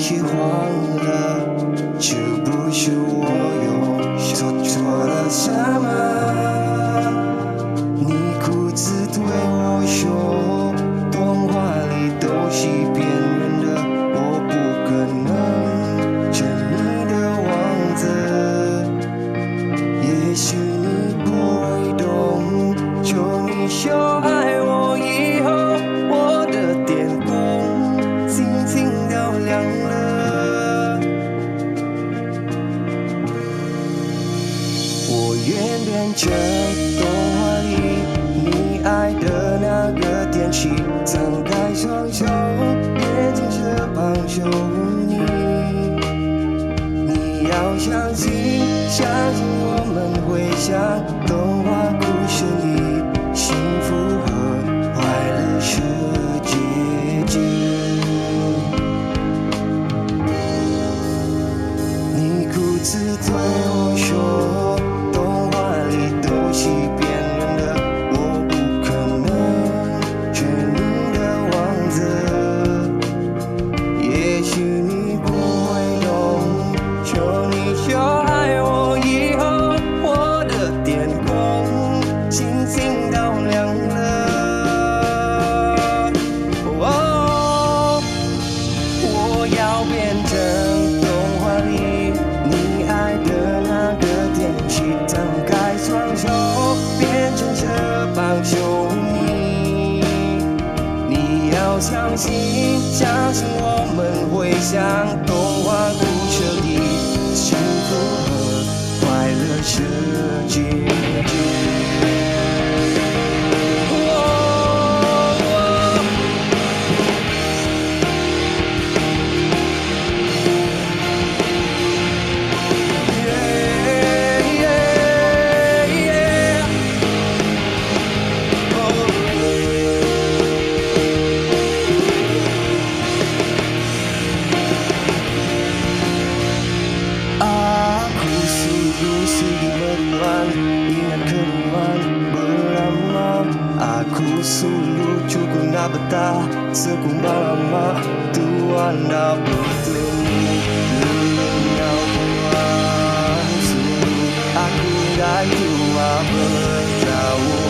虚晃了，是不是我又说错了什么？你哭着对我说，童话里都是骗人的，我不可能是你的王子。也许你不会懂，求你就爱我以后，我的天空轻轻都亮了。我愿变成童话里你爱的那个天气，张开双手，变成翅膀守护你。你要相信，相信我们会像童话故事里，幸福和快乐是结局。你哭着对我说，童话里都是骗人的，我不可能是你的王子。也许你不会懂，求你就爱我以后，我的天空轻轻都亮了。我要变成童话里你爱的那个天气，张开双手，变成翅膀守护你。你要相信，相信我们会像童话故事里，幸福和快乐是结局。Aku sungguh sedih meriang, ingat keluhan berlama. Aku sungguh cukup nak betah sekumbang lama. Tuhan nak bertemu dengan Tuhan. Sungguh aku dan Tuhan berjauh.